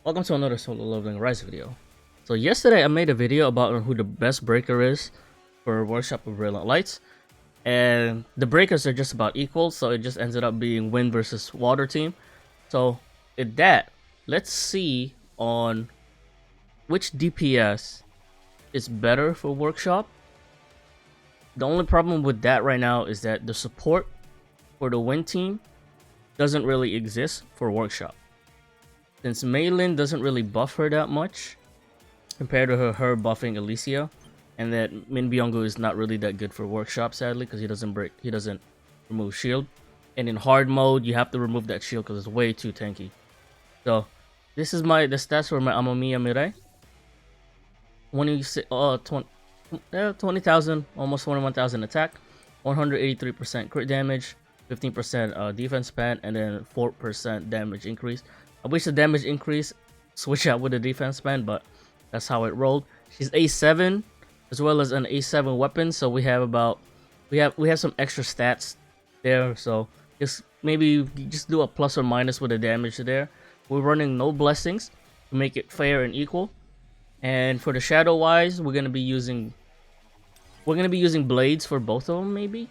Welcome to another sololevelingarise video. So yesterday I made a video about who the best breaker is for Workshop of Brilliant Lights, and the breakers are just about equal, so it just ended up being wind versus water team. So in that, let's see on which DPS is better for Workshop. The only problem with that right now is that the support for the wind team doesn't really exist for Workshop. Since Maylin doesn't really buff her that much compared to her buffing Alicia, and that Min Byung-gu is not really that good for Workshop, sadly, because he doesn't remove shield. And in hard mode, you have to remove that shield because it's way too tanky. So this is the stats for my Amamiya Mirai. 20,000, almost 21,000 attack, 183% crit damage, 15% defense span, and then 4% damage increase. I wish the damage increase switch out with the defense span, but that's how it rolled. She's A7 as well as an A7 weapon, so we have some extra stats there. So maybe just do a plus or minus with the damage there. We're running no blessings to make it fair and equal. And for the shadow wise, we're gonna be using blades for both of them, maybe,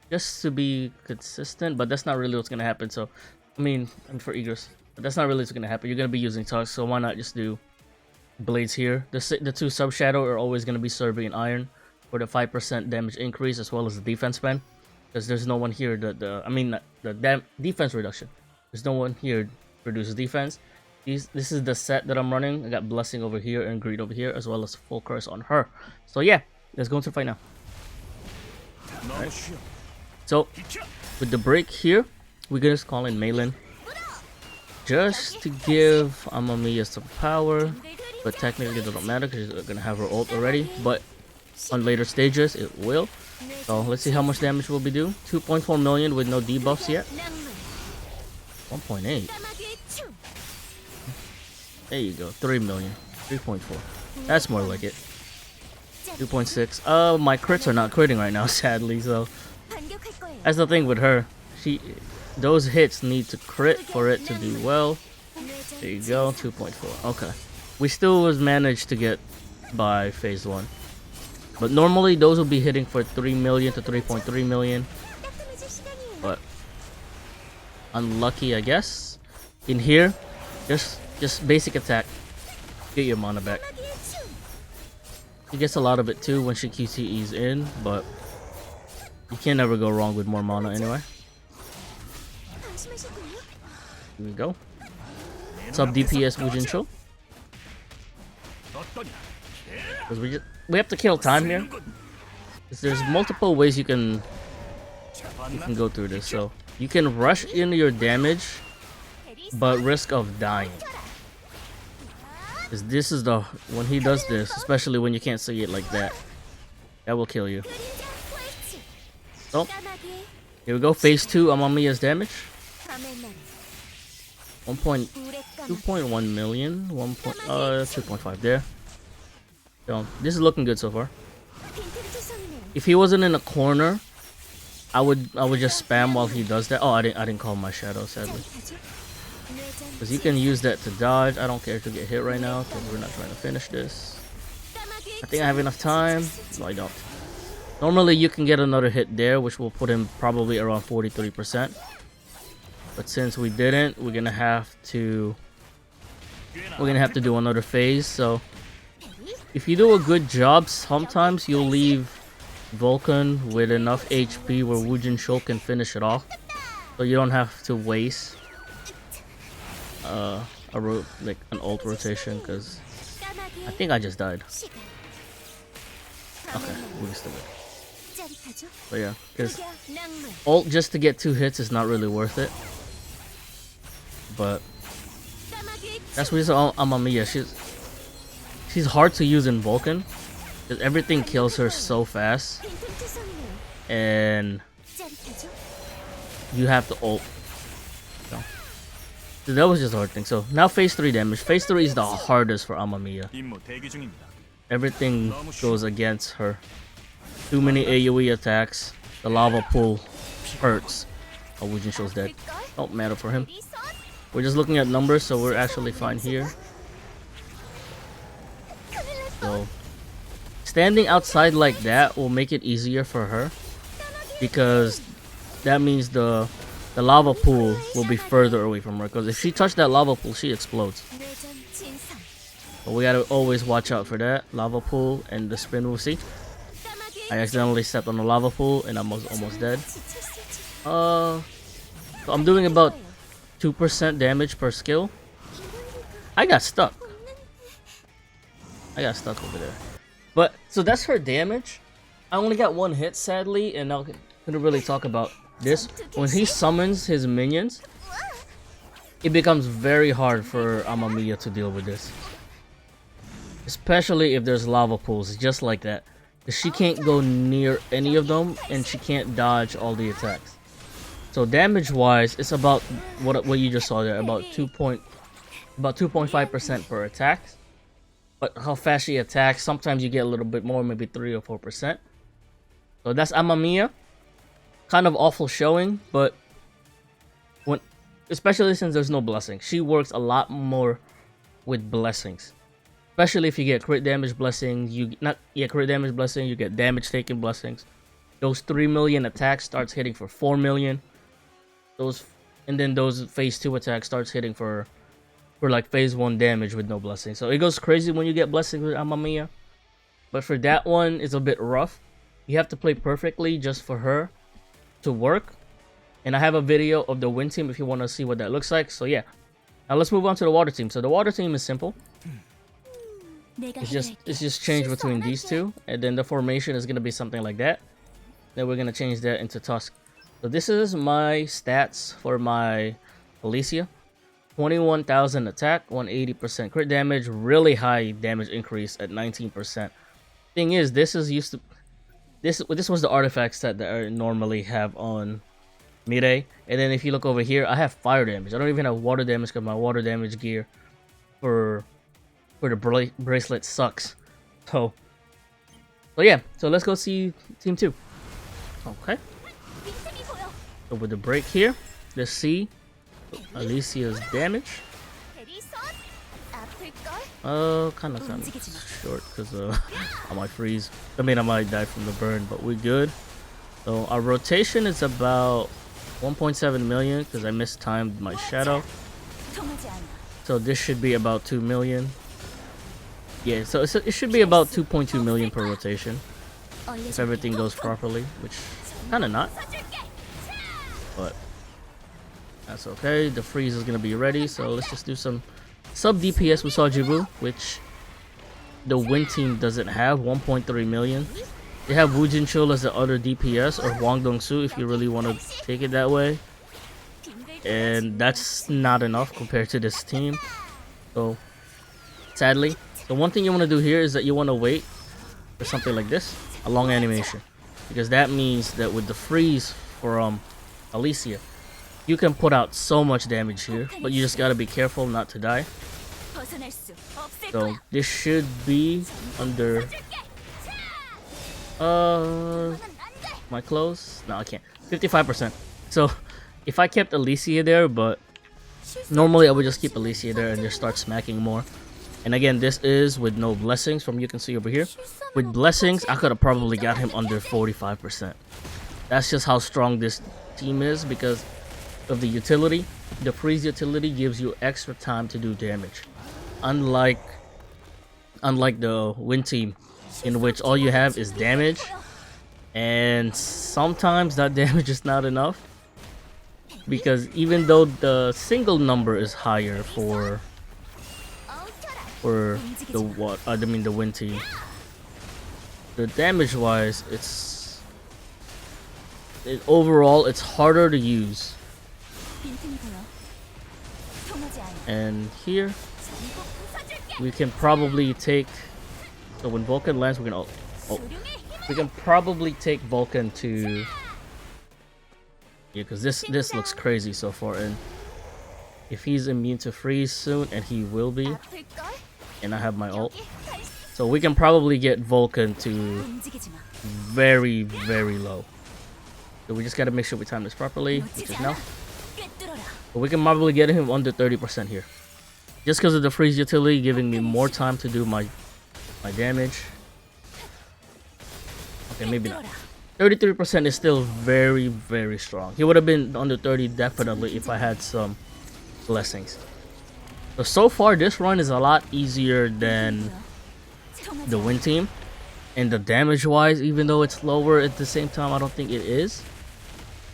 just to be consistent. But that's not really what's gonna happen. So and for Egress, but that's not really what's gonna happen. You're gonna be using Tux, so why not just do blades here? The two sub shadow are always gonna be Serbian and Iron for the 5% damage increase as well as the defense span, because there's no one here the defense reduction. There's no one here to produce defense. This is the set that I'm running. I got Blessing over here and Greed over here, as well as Full Curse on her. So yeah, let's go into the fight now. Right. So with the break here, we're gonna just call in Maylin just to give Amamiya some power, but technically it doesn't matter because she's gonna have her ult already. But on later stages, it will. So let's see how much damage we'll be doing. 2.4 million with no debuffs yet. 1.8. There you go. 3 million. 3.4. That's more like it. 2.6. My crits are not critting right now, sadly. So that's the thing with her. Those hits need to crit for it to do well. There you go, 2.4. Okay. We still managed to get by phase 1. But normally those will be hitting for 3 million to 3.3 million. But unlucky, I guess. In here, just basic attack. Get your mana back. She gets a lot of it too when she QTEs in, but you can never go wrong with more mana anyway. Here we go. Sub DPS Wujin. Because we have to kill time here. Because there's multiple ways you can go through this. So you can rush in your damage, but risk of dying. Because this is when he does this, especially when you can't see it like that, that will kill you. So here we go. Phase 2 Amamiya's damage. 2.1 million, 2.5 there. So this is looking good so far. If he wasn't in a corner, I would just spam while he does that. Oh, I didn't call my shadow, sadly, because you can use that to dodge. I don't care to get hit right now because we're not trying to finish this. I think I have enough time. No, I don't. Normally you can get another hit there, which will put him probably around 43%. But since we didn't, we're gonna have to do another phase. So if you do a good job, sometimes you'll leave Vulcan with enough HP where Wujin Shou can finish it off, so you don't have to waste an ult rotation. Because I think I just died. Okay, we still good. But yeah, because ult just to get 2 hits is not really worth it. But that's reason Amamiya, she's hard to use in Vulcan because everything kills her so fast, and you have to ult. So that was just a hard thing. So now phase 3 damage. Phase 3 is the hardest for Amamiya. Everything goes against her. Too many AoE attacks. The lava pool hurts. Oh, Wujin Shou's dead. Don't matter for him. We're just looking at numbers, so we're actually fine here. So standing outside like that will make it easier for her, because that means the lava pool will be further away from her, because if she touched that lava pool, she explodes. But we gotta always watch out for that lava pool and the spin. We'll see. I accidentally stepped on the lava pool and I was almost dead. So I'm doing about 2% damage per skill. I got stuck. Over there. But so that's her damage. I only got one hit, sadly, and I couldn't really talk about this. When he summons his minions, it becomes very hard for Amamiya to deal with this. Especially if there's lava pools, just like that. She can't go near any of them, and she can't dodge all the attacks. So damage-wise, it's about what you just saw there, about 2.5% per attack. But how fast she attacks, sometimes you get a little bit more, maybe 3 or 4%. So that's Amamiya. Kind of awful showing, but especially since there's no blessing, she works a lot more with blessings. Especially if you get crit damage blessings, you get damage taken blessings. Those 3 million attacks starts hitting for 4 million. And then those phase 2 attacks starts hitting for like phase 1 damage with no blessing. So it goes crazy when you get blessings with Amamiya. But for that one, it's a bit rough. You have to play perfectly just for her to work. And I have a video of the wind team if you want to see what that looks like. So yeah. Now let's move on to the water team. So the water team is simple. It's just changed between these two, and then the formation is gonna be something like that. Then we're gonna change that into Tusk. So this is my stats for my Alicia. 21,000 attack, 180% crit damage, really high damage increase at 19%. Thing is, this was the artifact set that I normally have on Mirei. And then if you look over here, I have fire damage. I don't even have water damage because my water damage gear for the bracelet sucks. So yeah, so let's go see team 2. Okay. So with the break here, let's see Alicia's damage. Kind of short because I might freeze. I mean, I might die from the burn, but we're good. So our rotation is about 1.7 million because I mistimed my shadow. So this should be about 2 million. Yeah, so it should be about 2.2 million per rotation if everything goes properly, which kind of not, but that's okay. The freeze is gonna be ready, so let's just do some sub DPS with Sojibu, which the wind team doesn't have. 1.3 million. They have Wu Jinchul as the other DPS, or Huang Dongsu if you really want to take it that way, and that's not enough compared to this team. So sadly, the one thing you want to do here is that you want to wait for something like this, a long animation, because that means that with the freeze from Alicia, you can put out so much damage here, but you just gotta be careful not to die. So this should be under my close. No, I can't. 55%. So if I kept Alicia there, but normally I would just keep Alicia there and just start smacking more. And again, this is with no blessings, from you can see over here. With blessings, I could have probably got him under 45%. That's just how strong this team is because of the utility. The freeze utility gives you extra time to do damage. Unlike the wind team, in which all you have is damage, and sometimes that damage is not enough. Because even though the single number is higher for the wind team, the damage wise overall it's harder to use. And here we can probably take, so when Vulcan lands, we can probably take Vulcan to, yeah, because this looks crazy so far, and if he's immune to freeze soon, and he will be, and I have my ult, so we can probably get Vulcan to very, very low. So we just gotta make sure we time this properly, which is now. But we can probably get him under 30% here. Just because of the freeze utility giving me more time to do my damage. Okay, maybe not. 33% is still very, very strong. He would have been under 30 definitely if I had some blessings. So far, this run is a lot easier than the win team. And the damage-wise, even though it's lower at the same time, I don't think it is.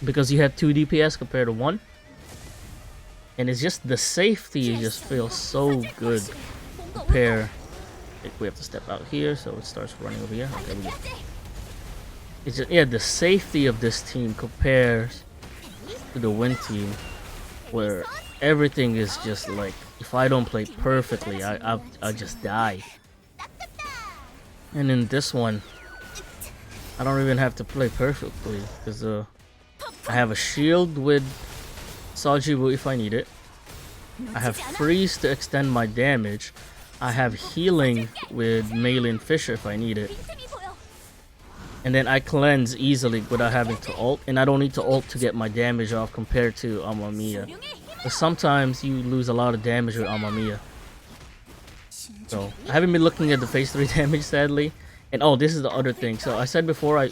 Because you have 2 DPS compared to 1. And it's just the safety just feels so good. Compare. We have to step out here, so it starts running over here. Okay, we go. It's just, yeah, the safety of this team compares to the win team, where everything is just like, if I don't play perfectly, I just die. And in this one, I don't even have to play perfectly because I have a shield with Sajibu if I need it. I have freeze to extend my damage. I have healing with Maylin Fisher if I need it. And then I cleanse easily without having to ult. And I don't need to ult to get my damage off compared to Amamiya. But sometimes you lose a lot of damage with Amamiya. So I haven't been looking at the phase 3 damage sadly. And oh, this is the other thing. So I said before,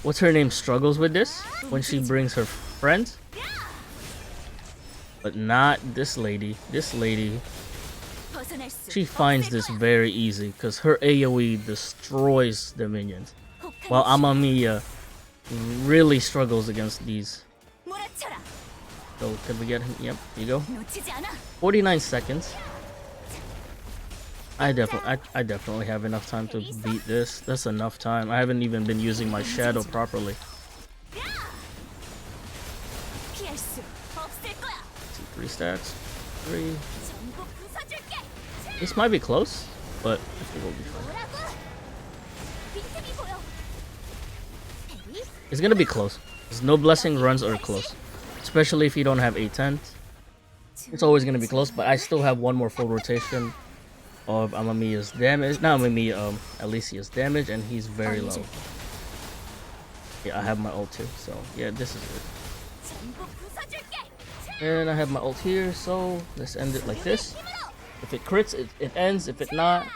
what's her name struggles with this when she brings her friends. But not this lady. This lady, she finds this very easy because her AoE destroys the minions. While Amamiya really struggles against these. So can we get him? Yep, here you go. 49 seconds. I definitely have enough time to beat this. That's enough time. I haven't even been using my shadow properly. See, 3 stacks. 3. This might be close, but I think we'll be fine. It's gonna be close. There's no blessing runs are close. Especially if you don't have 810. It's always gonna be close, but I still have one more full rotation of Amamiya's damage. Not Amamiya, Alicia's damage, and he's very low. Yeah, I have my ult too, so yeah, this is it. And I have my ult here, so let's end it like this. If it crits, it ends. If it not,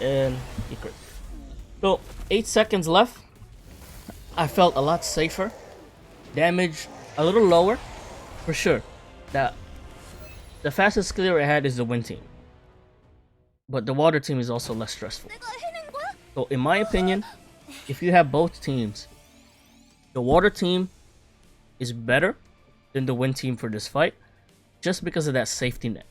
and it crits. So 8 seconds left. I felt a lot safer. Damage a little lower, for sure. The fastest clear I had is the win team. But the water team is also less stressful. So in my opinion, if you have both teams, the water team is better than the win team for this fight. Just because of that safety net.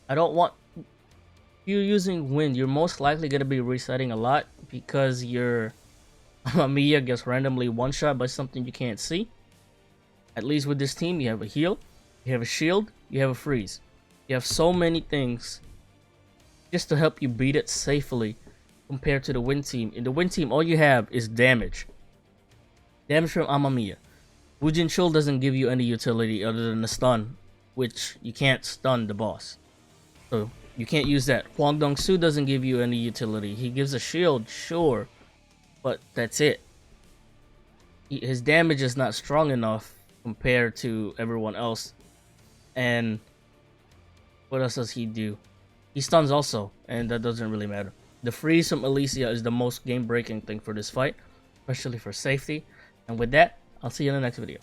I don't want... If you're using wind, you're most likely going to be resetting a lot because your Amamiya gets randomly one-shot by something you can't see. At least with this team, you have a heal, you have a shield, you have a freeze. You have so many things just to help you beat it safely compared to the win team. In the win team, all you have is damage. Damage from Amamiya. Wujin Chul doesn't give you any utility other than the stun, which you can't stun the boss. So you can't use that. Huang Dong-su doesn't give you any utility. He gives a shield, sure, but that's it. His damage is not strong enough compared to everyone else. And what else does he do? He stuns also, and that doesn't really matter. The freeze from Alicia is the most game-breaking thing for this fight, especially for safety. And with that, I'll see you in the next video.